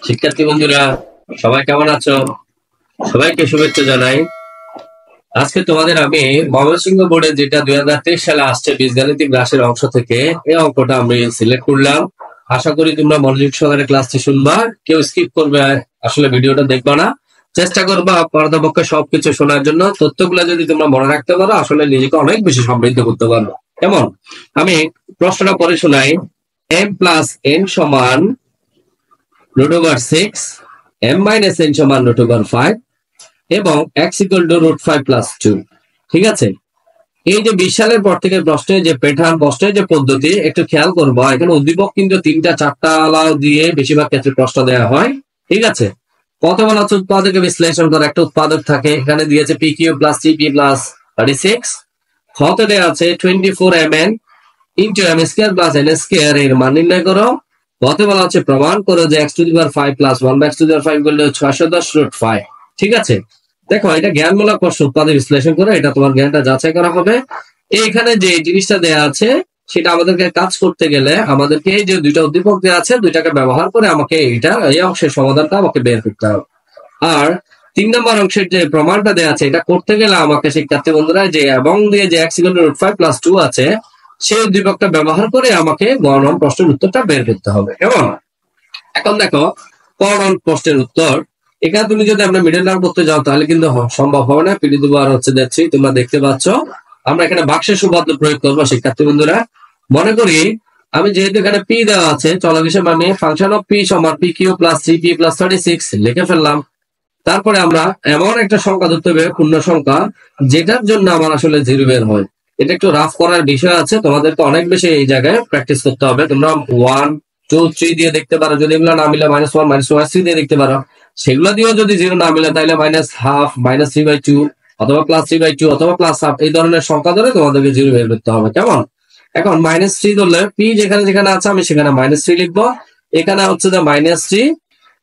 শিক্ষার্থী বন্ধুরা, সবাই কেমন আছো? সবাইকে শুভেচ্ছা জানাই। আজকে তোমাদের আমি ময়মনসিংহ বোর্ডে যেটা 2023 সালে আসছে বীজগাণিতিক রাশির অংশ থেকে এই অঙ্কটা আমি সিলেক্ট করলাম। আশা করি তোমরা মনোযোগ সহকারে ক্লাসটি শুনবা, কেউ স্কিপ করবে আসলে ভিডিওটা দেখবা না। চেষ্টা করবা পারদপক্ষে সবকিছু শোনার জন্য। তথ্যগুলো যদি তোমরা মনে রাখতে পারো আসলে নিজেকে অনেক বেশি সমৃদ্ধ করতে পারবে। কেমন? আমি প্রশ্নটা পরে শোনাই। m প্লাস n সমান √6, m মাইনাস n সমান √5 এবং x ইকুয়াল টু √5 প্লাস 2। ঠিক আছে, এই যে 20 সালের পর থেকে প্রশ্নের যে প্যাটার্ন, প্রশ্নের যে পদ্ধতি একটু খেয়াল করবো। এখানে উদ্দীপক কিন্তু 3টা 4টা আলা দিয়ে বেশিরভাগ ক্ষেত্রে প্রশ্ন দেওয়া হয়। ঠিক আছে, কত বলা হচ্ছে উৎপাদকে বিশ্লেষণ করে একটা উৎপাদক থাকে। এখানে দিয়েছে P Q plus CP plus 36। খতে দেওয়া আছে 24 mn into M square plus N square এর মান নির্ণয় করো। কতে বলা হচ্ছে প্রমাণ করো যে x to the power 5 plus 1 by x to the power 5 করলে 610√5। ঠিক আছে, দেখো এটা জ্ঞানমূলক প্রশ্ন, উৎপাদক বিশ্লেষণ করে এটা তোমার জ্ঞানটা যাচাই করা হবে। এখানে যে জিনিসটা দেয়া আছে সেটা আমাদেরকে কাজ করতে গেলে আমাদেরকে এই যে দুইটা উদ্দীপক দেওয়া আছে দুইটাকে ব্যবহার করে আমাকে এইটা এই অংশের সমাধানটা আমাকে বের করতে হবে। আর 3 নম্বর অংশের যে প্রমাণটা দেওয়া আছে এটা করতে গেলে আমাকে শিক্ষার্থী বন্ধুরা যে এবং দিয়ে যে x ইকুয়াল টু √5 প্লাস 2 আছে সেই উদ্দীপকটা ব্যবহার করে আমাকে গ নং প্রশ্নের উত্তরটা বের করতে হবে। কেমন? এখন দেখো ক নং প্রশ্নের উত্তর। এখানে তুমি যদি আমরা মিডল টার্ম করতে যাও তাহলে কিন্তু সম্ভব হবে না। পিডি দুবার হচ্ছে যাচ্ছি, তোমরা দেখতে পাচ্ছ। আমরা এখানে বাক্সের সুবাদ্য প্রয়োগ করবো শিক্ষার্থী বন্ধুরা। মনে করি আমি যেহেতু এখানে পি দেওয়া আছে চলক হিসেবে আমি ফাংশন অফ পি সমান P Q plus CP plus 36 লিখে ফেললাম। তারপরে আমরা এমন একটা সংখ্যা ধরতে হবে, পূর্ণ সংখ্যা, যেটার জন্য আমার আসলে জিরো বের হয়। এটা একটু রাফ করার বিষয় আছে, তোমাদেরকে অনেক বেশি এই জায়গায় প্র্যাকটিস করতে হবে। তোমরা 1 2 3 দিয়ে দেখতে পারো, যদি এগুলো না মিলে -1 -3 দিয়ে দেখতে পারো। সেগুলো দিয়েও যদি জিরো না মিলে তাহলে -½ -3/2 অথবা +3/2 অথবা +½ এই ধরনের সংখ্যা ধরে তোমাদেরকে জিরো বের করতে হবে। কেমন? এখন -3 ধরলে পি যেখানে যেখানে আছে আমি সেখানে -3 লিখবো। এখানে হচ্ছে যে -3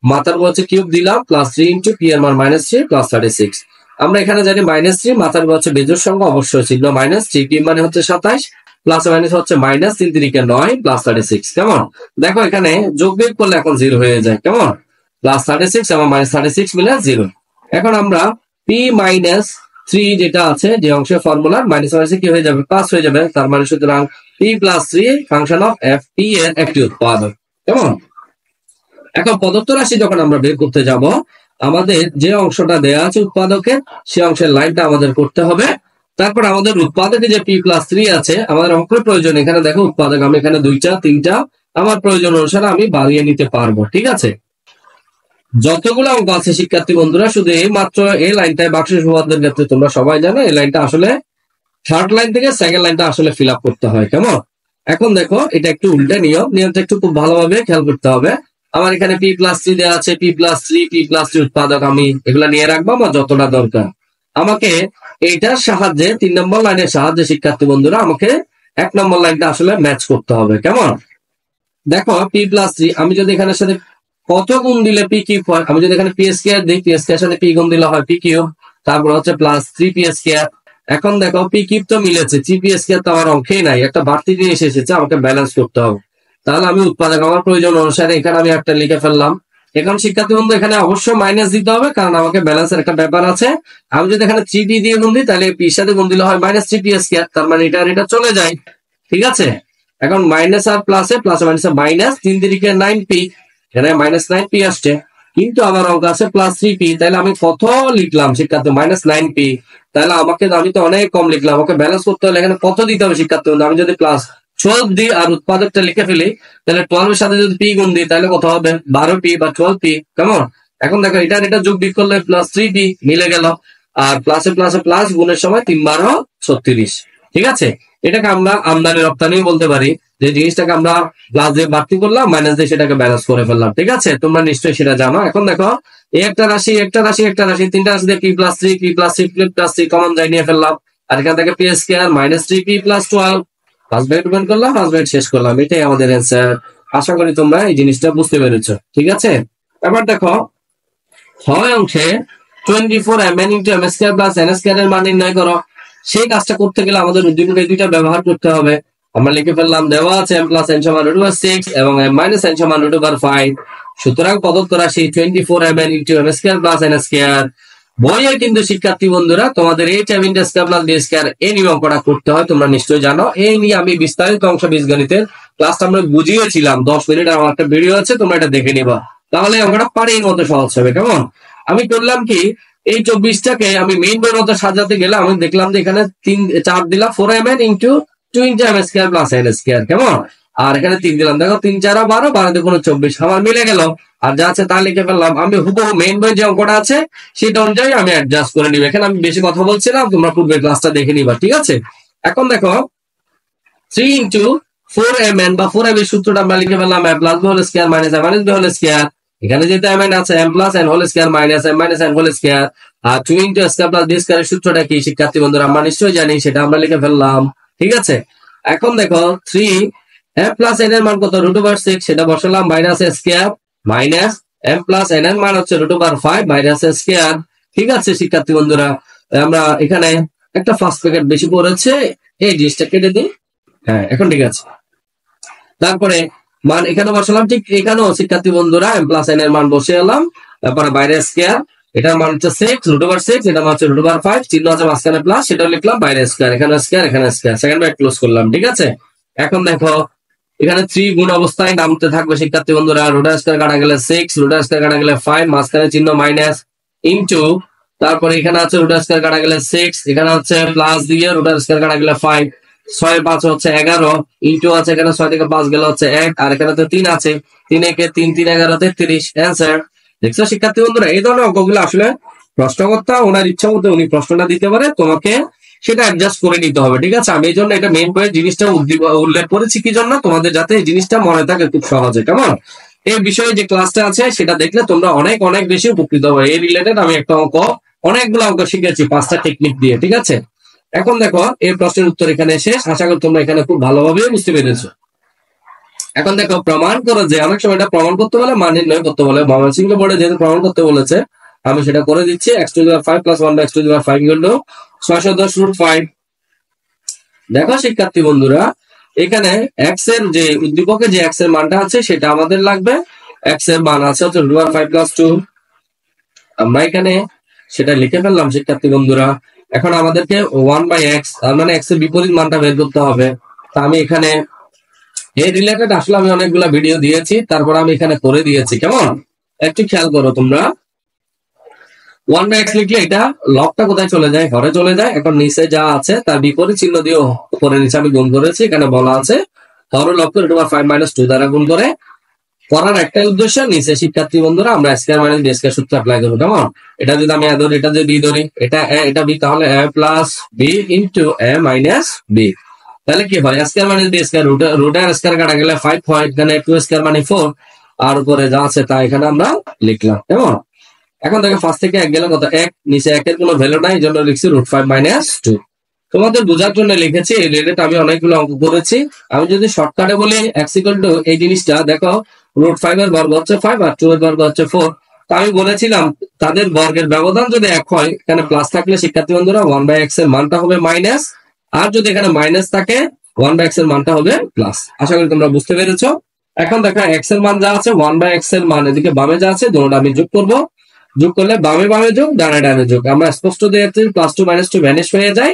মাথার হচ্ছে কিউব দিলাম প্লাস 3 ইন্টু পি এর মান -3 প্লাস 36। আমরা এখানে জানি -3 মাথার হচ্ছে বেজোড় সংখ্যা, অবশ্যই চিহ্ন -3, পি মানে হচ্ছে 27 প্লাস মাইনাস হচ্ছে -3 3 9 প্লাস 36। কেমন? দেখো এখানে যোগ বিয়োগ করলে এখন জিরো হয়ে যায়। কেমন? প্লাস 36 এবং -36 মিলে জিরো। এখন আমরা পি -3 যেটা আছে যে অংশের ফর্মুলার মাইনাস কি হয়ে যাবে, প্লাস হয়ে যাবে। তার মানে সুতরাং P plus 3 function of F P এর একটি উৎপাদক। কেমন? এখন প্রদত্ত রাশি যখন আমরা বের করতে যাব আমাদের যে অংশটা দেয়া আছে উৎপাদকের সেই অংশের লাইনটা আমাদের করতে হবে। তারপর আমাদের উৎপাদকে যে পি প্লাস 3 আছে আমাদের অঙ্কের প্রয়োজন। এখানে দেখো উৎপাদক আমি এখানে 2টা 3টা আমার প্রয়োজন অনুসারে আমি বাড়িয়ে নিতে পারবো। ঠিক আছে, যতগুলো অঙ্ক আছে শিক্ষার্থী বন্ধুরা শুধু এই মাত্র এই লাইনটায় বাক্সের উপপাদ্যের ক্ষেত্রে তোমরা সবাই জানো এই লাইনটা আসলে থার্ড লাইন থেকে সেকেন্ড লাইনটা আসলে ফিল আপ করতে হয়। কেমন? এখন দেখো এটা একটু উল্টা নিয়মটা একটু খুব ভালোভাবে খেয়াল করতে হবে। আমার এখানে পি প্লাস 3 দেওয়া আছে, পি প্লাস 3 উৎপাদক আমি এগুলা নিয়ে রাখবো আমার যতটা দরকার। আমাকে এইটার সাহায্যে 3 নম্বর লাইনের সাহায্যে শিক্ষার্থী বন্ধুরা আমাকে 1 নম্বর লাইনটা আসলে ম্যাচ করতে হবে। কেমন? দেখো পি প্লাস 3 আমি যদি এখানে সাথে কত গুণ দিলে পি কিউব হয়, আমি যদি এখানে পি স্কয়ার দিই, পি স্কয়ার সাথে পি গুণ দিলে হয় পি কিউব, তারপর হচ্ছে প্লাস 3 পি স্কয়ার। এখন দেখো পি কিউব তো মিলেছে, 3 পি স্কয়ার তো আমার অঙ্কেই নাই, একটা বাড়তি জিনিস এসেছে, আমাকে ব্যালেন্স করতে হবে। তাহলে আমি উৎপাদক আমার প্রয়োজন অনুসারে এখানে আমি একটা লিখে ফেললাম। এখন শিক্ষার্থী বন্ধু এখানে অবশ্যই মাইনাস দিতে হবে কারণ আমাকে ব্যালেন্সের একটা ব্যাপার আছে। আমি যদি এখানে 3 পি দিয়ে গুণ দিই তাহলে পি সাথে গুণ দিলে হয় -3 পি স্কয়ার, তার মানে এটা চলে যায়। ঠিক আছে, এখন মাইনাস আর প্লাসে প্লাস মাইনাসে -3 3 9 পি, এখানে -9 পি আসছে, কিন্তু আমার অঙ্ক আছে +3 পি। তাহলে আমি কত লিখলাম শিক্ষার্থী? -9 পি। তাহলে আমি তো অনেক কম লিখলাম, আমাকে ব্যালেন্স করতে হলে এখানে কত দিতে হবে শিক্ষার্থী? আমি যদি +12 দিই আর উৎপাদকটা লিখে ফেলি তাহলে 12 এর সাথে যদি পি গুণ দিই তাহলে কত হবে? 12 পি বা 12 পি। কেমন? এখন দেখো এটা যোগ বিয়োগ করলে +3 পি মিলে গেল, আর প্লাসে প্লাসে প্লাস গুণের সময় 3 12 36। ঠিক আছে, এটাকে আমরা আমদানি রপ্তানি বলতে পারি, যে জিনিসটাকে আমরা প্লাস দিয়ে বাড়তি করলাম মাইনাস দিয়ে সেটাকে ব্যালেন্স করে ফেললাম। ঠিক আছে, তোমরা নিশ্চয়ই সেটা জানো। এখন দেখো এই একটা রাশি তিনটা রাশি দিয়ে পি প্লাস 3 কমন যাই নিয়ে ফেললাম, আর এখান থেকে P square -3 P plus 12 first bracket open করলাম, ফার্স্ট ব্র্যাকেট শেষ করলাম। এটাই আমাদের অ্যান্সার। আশা করি তোমরা এই জিনিসটা বুঝতে পেরেছো। ঠিক আছে, এবার দেখো হয় অংশে 24 mn into M square plus N square এর মান নির্ণয় করো। সেই কাজটা করতে গেলে আমাদের উদ্দীপকে দুইটা ব্যবহার করতে হবে। আমরা লিখে ফেললাম, দেওয়া আছে m প্লাস n সমান √6 এবং m মাইনাস n সমান √5। সুতরাং প্রদত্ত রাশি 24mn into m square plus n square. বইয়ে কিন্তু শিক্ষার্থী বন্ধুরা তোমাদের h m into square plus b square এই নিয়ম অঙ্কটা করতে হয়, তোমরা নিশ্চয়ই জানো। এই নিয়ে আমি বিস্তারিত অংশ বীজগণিতের ক্লাসটা আমরা বুঝিয়েছিলাম, 10 মিনিট আমার একটা ভিডিও আছে, তোমরা এটা দেখে নিবা, তাহলে অঙ্কটা পারির মতো সহজ হবে। কেমন? আমি করলাম কি, এই 24টাকে আমি মেইন বইয়ের মতো সাজাতে গেলে আমি দেখলাম যে এখানে 4 দিলাম 4mn into 2 into m square plus n square. কেমন? আর এখানে 3 দিলাম, দেখো 3 4 12, 12 2 24, আমার মিলে গেল। আর যা আছে তা লিখে ফেললাম। আমি হুবহু মেইন বই যে অঙ্কটা আছে সেটা অনুযায়ী আমি অ্যাডজাস্ট করে নিব। এখানে আমি বেশি কথা বলছি না, তোমরা পূর্বের ক্লাসটা দেখে নিবা, ঠিক আছে? এখন দেখো 3 ইন্টু 4mn বা 4m এর সূত্রটা আমরা লিখে ফেললাম a plus b whole square minus a minus b whole square. এখানে যেহেতু mn আছে m plus n whole square minus m minus n whole square. আর 2 into square plus b square এর সূত্রটা কি শিক্ষার্থী বন্ধুরা আমরা নিশ্চয়ই জানি, সেটা আমরা লিখে ফেললাম, ঠিক আছে? এখন দেখো 3 m প্লাস n এর মান কত, √6, সেটা বসালাম, minus a square minus m plus n এর মান হচ্ছে √5 মাইনাস a স্কয়ার। ঠিক আছে শিক্ষার্থী বন্ধুরা, আমরা এখানে একটা ফার্স্ট প্যাকেট বেশি পড়েছে, এই জিনিসটা কেটে দিই। হ্যাঁ, এখন ঠিক আছে। তারপরে মান এখানে বসালাম, ঠিক এখানেও শিক্ষার্থী বন্ধুরা m প্লাস n এর মান বসে এলাম, তারপরে বাইরে স্কয়ার, এটার মান হচ্ছে 6 √6, এটা মান হচ্ছে √5, চিহ্ন আছে মাঝখানে প্লাস, সেটা লিখলাম, বাইরে স্কয়ার, এখানে স্কয়ার, এখানে স্কয়ার, সেকেন্ড ব্র্যাকেট ক্লোজ করলাম, ঠিক আছে? এখন দেখো এখানে 3 গুণ অবস্থায় নামতে থাকবে শিক্ষার্থী বন্ধুরা, √স্কয়ার কাটা গেলে 6, √স্কয়ার কাটা গেলে 5, মাঝখানে চিহ্ন মাইনাস, ইনটু, তারপরে এখানে আছে √স্কয়ার কাটা গেলে 6, এখানে হচ্ছে প্লাস দিয়ে √স্কয়ার কাটা গেলে 5, 6 5 হচ্ছে 11, ইনটু আছে এখানে 6 থেকে 5 গেলে হচ্ছে 1, আর এখানে তো 3 আছে, 3 একে 3 3 11 33, অ্যানসার। দেখছো শিক্ষার্থী বন্ধুরা, এই ধরনের অঙ্কগুলো আসলে প্রশ্নকর্তা ওনার ইচ্ছা মতো উনি প্রশ্নটা দিতে পারে, তোমাকে সেটা অ্যাডজাস্ট করে নিতে হবে, ঠিক আছে? আমি এই জন্য এটা মেইন বইয়ের জিনিসটা উল্লেখ করেছি কি জন্য, তোমাদের যাতে এই জিনিসটা মনে থাকে খুব সহজে। কেমন? এই বিষয়ে যে ক্লাসটা আছে সেটা দেখলে তোমরা অনেক অনেক বেশি উপকৃত হবে। এই রিলেটেড আমি একটা অঙ্ক, অনেকগুলো অঙ্ক শিখেছি 5টা টেকনিক দিয়ে, ঠিক আছে? এখন দেখো এই প্রশ্নের উত্তর এখানে শেষ, আশা করি তোমরা এখানে খুব ভালোভাবে বুঝতে পেরেছো। এখন দেখো প্রমাণ করো যে, অনেক সময় এটা প্রমাণ করতে বলে, মান নির্ণয় করতে বলে, ময়মনসিংহ বোর্ডে যেহেতু প্রমাণ করতে বলেছে আমি সেটা করে দিচ্ছি। x⁵ plus 1/x⁵ equal to 610√5। দেখো শিক্ষার্থী বন্ধুরা, এখানে x এর যে উদ্দীপকে যে x এর মানটা আছে সেটা আমাদের লাগবে, x এর মান আছে হচ্ছে √5 প্লাস 2, আমরা এখানে সেটা লিখে ফেললাম শিক্ষার্থী বন্ধুরা। এখন আমাদেরকে 1/x মানে x এর বিপরীত মানটা বের করতে হবে। তা আমি এখানে এই রিলেটেড আসলে আমি অনেকগুলা ভিডিও দিয়েছি, তারপর আমি এখানে করে দিয়েছি। কেমন? একটু খেয়াল করো তোমরা, 1/x লিখলে এটা লবটা কোথায় চলে যায়, ঘরে চলে যায়। এখন নিচে যা আছে তার বিপরীত চিহ্ন দিয়ে করে নিচে আমি গুণ করেছি, এখানে বলা আছে হর লবকে √5 - 2 দ্বারা গুণ করে করার একটাই উদ্দেশ্য, নিচে শিক্ষার্থী বন্ধুরা আমরা স্কয়ার মাইনাস বি স্কয়ার সূত্র অ্যাপ্লাই করবো। কেমন? এটা যদি আমি a ধরি, এটা যদি b ধরি, এটা b, তাহলে a plus b into a minus b, তাহলে কি হয়, স্কয়ার মাইনাস বি স্কয়ার, রুটের স্কয়ার কাটা গেলে 5 হয়, এখানে 2 স্কয়ার মানে 4, আর উপরে যা আছে তা এখানে আমরা লিখলাম। কেমন? এখন দেখো 5 থেকে 1 গেলে কত, 1, নিচে 1 এর কোনো ভ্যালু নাই, এই জন্য লিখছি √5 - 2। তোমাদের বোঝার জন্য লিখেছি, এই রিলেটেড আমি অনেকগুলো অঙ্ক করেছি। আমি যদি শর্টকাটে বলি x = এই জিনিসটা, দেখো √5 এর বর্গ হচ্ছে 5 আর 2 এর বর্গ হচ্ছে 4। তো আমি বলেছিলাম তাদের বর্গের ব্যবধান যদি 1 হয়, এখানে প্লাস থাকলে শিক্ষার্থী বন্ধুরা 1/x এর মানটা হবে মাইনাস, আর যদি এখানে মাইনাস থাকে 1/x এর মানটা হবে প্লাস। আশা করি তোমরা বুঝতে পেরেছো। এখন দেখো x এর মান যা আছে 1/x এর মান এদিকে বামে যা আছে দুটোটা আমি যোগ করব, যোগ করলে বামে বামে যোগ, ডানে ডানে যোগ, আমরা স্পষ্ট দেখতে +2 - 2 ভ্যানিশ হয়ে যায়।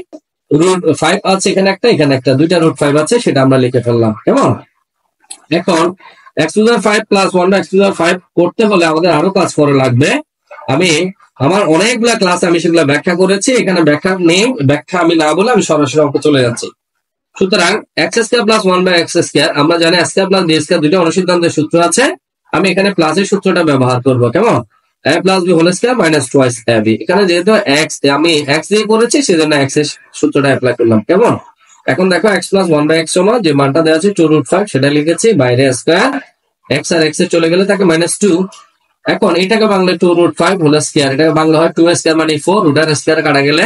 √5 আছে এখানে একটা, এখানে একটা, দুইটা √5 আছে, সেটা আমরা লিখে ফেললাম। কেমন? এখন x⁵ প্লাস 1/x⁵ করতে হলে আমাদের আরো কাজ করা লাগবে। আমি আমার অনেকগুলা ক্লাস আমি সেগুলো ব্যাখ্যা করেছি, এখানে ব্যাখ্যা নেই, ব্যাখ্যা আমি না বলে আমি সরাসরি অঙ্ক চলে যাচ্ছি। সুতরাং x² প্লাস 1/x², আমরা জানি স্কয়ার প্লাস বি স্কয়ার দুইটা অনুসিদ্ধান্তের সূত্র আছে, আমি এখানে প্লাসের সূত্রটা ব্যবহার করব। কেমন? a plus b whole square minus 2ab, এখানে যেহেতু x আমি x দিয়ে করেছি সেজন্য x এর সূত্রটা অ্যাপ্লাই করলাম। কেমন? এখন দেখো x প্লাস 1/x সমান যে মানটা দেওয়া আছে 2√5, সেটা লিখেছি, বাইরে স্কয়ার, x আর x এ চলে গেলে থাকে -2। এখন এটাকে বাংলা 2√5 হোল স্কয়ার, এটাকে বাংলা হয় 2 স্কয়ার মানে 4, রুটের স্কয়ার কাটা গেলে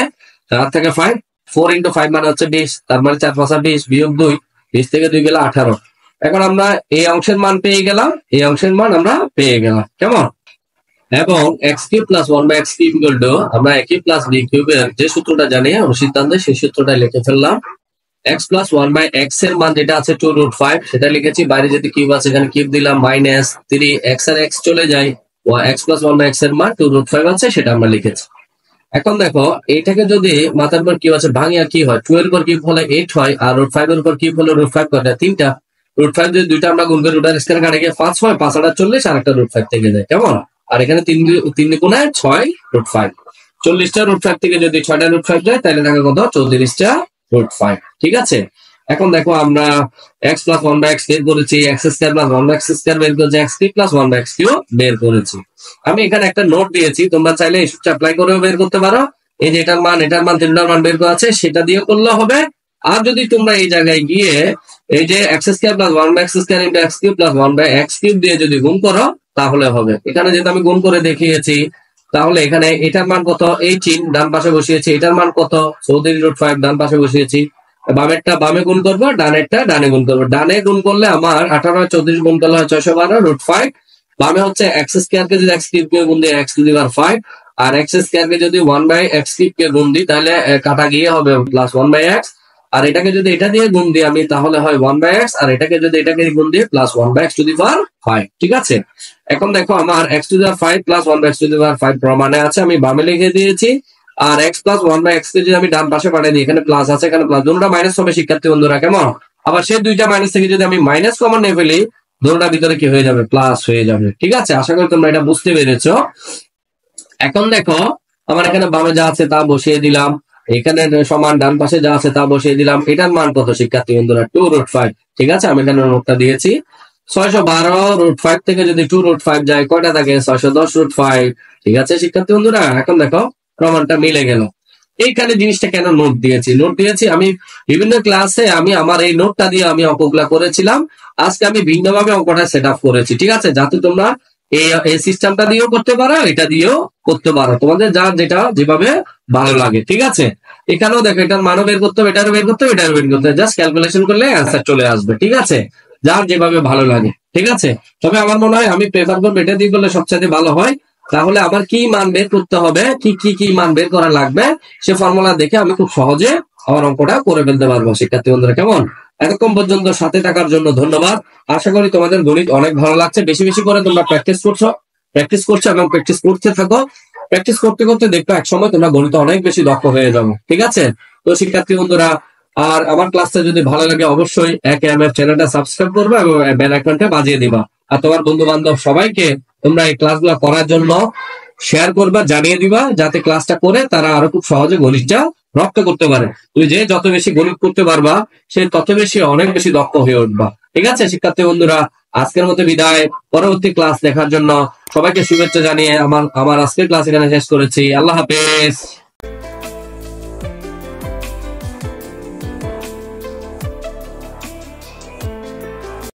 4 থেকে 5, 4 × 5 মানে হচ্ছে 20, তার মানে 4 5 20 বিয়োগ 2, 20 থেকে 2 গেলে 18। এখন আমরা এই অংশের মান পেয়ে গেলাম, এই অংশের মান আমরা পেয়ে গেলাম। কেমন? এবং x³ plus 1/x³ equal to আমরা a³ প্লাস b³ এর যে সূত্রটা জানি অনুসিদ্ধান্তে, সেই সূত্রটা লিখে ফেললাম। x প্লাস 1/x এর মান যেটা আছে 2√5 সেটা লিখেছি, বাইরে যদি কিউব আছে এখানে কিউব দিলাম, -3 x আর x চলে যায়, x প্লাস 1/x এর মান 2√5 আছে সেটা আমরা লিখেছি। এখন দেখো এইটাকে যদি মাথার উপর কিউব আছে ভাঙিয়া কি হয়, 2 এর উপর কিউব হলে 8 হয়, আর √5 এর উপর কিউব হলে √5 কয়টা, 3টা। √5 যদি দুইটা আমরা গুণ করি রুটের স্কয়ার কাটে গিয়ে 5 হয়, 5 আর 40 আর একটা √5 থেকে যায়, কেমন? আর এখানে 3 গুণে 6 √5, 40টা √5 থেকে যদি 6টা √5 যায় তাহলে থাকে কত, 34টা √5। ঠিক আছে, এখন দেখো আমরা x প্লাস 1/x বের করেছি, x square plus 1/x square বের করেছি, x cube plus 1/x cube বের করেছি। আমি এখানে একটা নোট দিয়েছি, তোমরা চাইলে এই সূত্র অ্যাপ্লাই করেও বের করতে পারো। এই যে এটার মান তিনটার মান বের করা আছে সেটা দিয়ে করলে হবে। আর যদি তোমরা এই জায়গায় গিয়ে এই যে x square plus 1/x square into x cube plus 1/x cube দিয়ে যদি গুণ করো তাহলে হবে। এখানে যেটা আমি গুণ করে দেখিয়েছি, তাহলে এখানে এটার মান কত, 18 ডান পাশে বসিয়েছি, এটার মান কত 34√5 ডান পাশে বসিয়েছি, বামেরটা বামে গুণ করবো, ডানেরটা ডানে গুণ করবো। ডানে গুণ করলে আমার 18 34 গুণ করলে হয় 612√5, বামে হচ্ছে x স্কয়ার কে যদি x কিউব কে গুণ দিই x টু দি পাওয়ার 5, আর x স্কয়ার কে যদি 1/x কিউব কে গুণ দিই তাহলে কাটা গিয়ে হবে প্লাস 1/x, আর এটাকে যদি এটা দিয়ে গুণ দিই আমি তাহলে হয় 1/x, আর এটাকে যদি এটাকে গুণ দিই plus 1/x to the power 5। ঠিক আছে, এখন দেখো আমার x to the power 5 plus 1/x to the power 5 প্রমাণে আছে, আমি বামে লিখে দিয়েছি। আর x প্লাস 1/x কে যদি আমি ডান পাশে পাঠিয়ে দিই, এখানে প্লাস আছে এখানে প্লাস, দুটোটা মাইনাস হবে শিক্ষার্থী বন্ধুরা, কেমন? আবার সেই দুইটা মাইনাস থেকে যদি আমি মাইনাস কমন নিয়ে ফেলি দুটোটা ভিতরে কি হয়ে যাবে, প্লাস হয়ে যাবে। ঠিক আছে, আশা করি তোমরা এটা বুঝতে পেরেছো। এখন দেখো আমার এখানে বামে যা আছে তা বসিয়ে দিলাম, এখানে সমান ডান পাশে যা আছে তা বসিয়ে দিলাম। এটার মান কত শিক্ষার্থী বন্ধুরা, 2√5। ঠিক আছে, আমি এখানে নোটটা দিয়েছি। 612√5 থেকে যদি 2√5 যায় কয়টা থাকে, 610√5। ঠিক আছে শিক্ষার্থী বন্ধুরা, এখন দেখো প্রমাণটা মিলে গেল। এইখানে জিনিসটা কেন নোট দিয়েছি আমি বিভিন্ন ক্লাসে আমি আমার এই নোটটা দিয়ে আমি অঙ্কগুলা করেছিলাম, আজকে আমি ভিন্নভাবে অঙ্কটা সেট আপ করেছি। ঠিক আছে, যাতে তোমরা এই সিস্টেমটা দিয়েও করতে পারো, এটা দিয়েও করতে পারো, তোমাদের যার যেটা যেভাবে ভালো লাগে। ঠিক আছে, এখানেও দেখো এটার মানও বের করতে হবে, এটারও বের করতে হবে, এটারও বের করতে হবে, জাস্ট ক্যালকুলেশন করলে অ্যান্সার চলে আসবে। ঠিক আছে, যার যেভাবে ভালো লাগে। ঠিক আছে, তবে আমার মনে হয় আমি প্রেফার করবো এটা দিয়ে করলে সবচেয়ে ভালো হয়। তাহলে আমার কি মান বের করতে হবে, কি মান বের করা লাগবে, সে ফর্মুলা দেখে আমি খুব সহজে আমার অঙ্কটা করে ফেলতে পারবো। শিক্ষার্থী বন্ধুরা কেমন, এতক্ষণ পর্যন্ত সাথে থাকার জন্য ধন্যবাদ। আশা করি তোমাদের গণিত অনেক ভালো লাগছে, বেশি বেশি করে তোমরা প্র্যাকটিস করছো এবং প্র্যাকটিস করতে থাকো। প্র্যাকটিস করতে করতে দেখবে এক সময় তোমরা গণিত অনেক বেশি দক্ষ হয়ে যাবে। ঠিক আছে, তো শিক্ষার্থী বন্ধুরা, আর আমার ক্লাসটা যদি ভালো লাগে অবশ্যই AKMF চ্যানেলটা সাবস্ক্রাইব করবে এবং বেল আইকনটা বাজিয়ে দিবা। আর তোমার বন্ধু বান্ধব সবাইকে তোমরা এই ক্লাসগুলো করার জন্য শেয়ার করবা, জানিয়ে দিবা, যাতে ক্লাসটা করে তারা আরো খুব সহজে গণিতটা রপ্ত করতে পারে। তুমি যে যত বেশি গণিত করতে পারবা সে তত বেশি অনেক বেশি দক্ষ হয়ে উঠবা। ঠিক আছে শিক্ষার্থী বন্ধুরা, আজকের মতো বিদায়। পরবর্তী ক্লাস দেখার জন্য সবাইকে শুভেচ্ছা জানিয়ে আমার আজকের ক্লাস এখানে শেষ করেছি। আল্লাহ হাফেজ।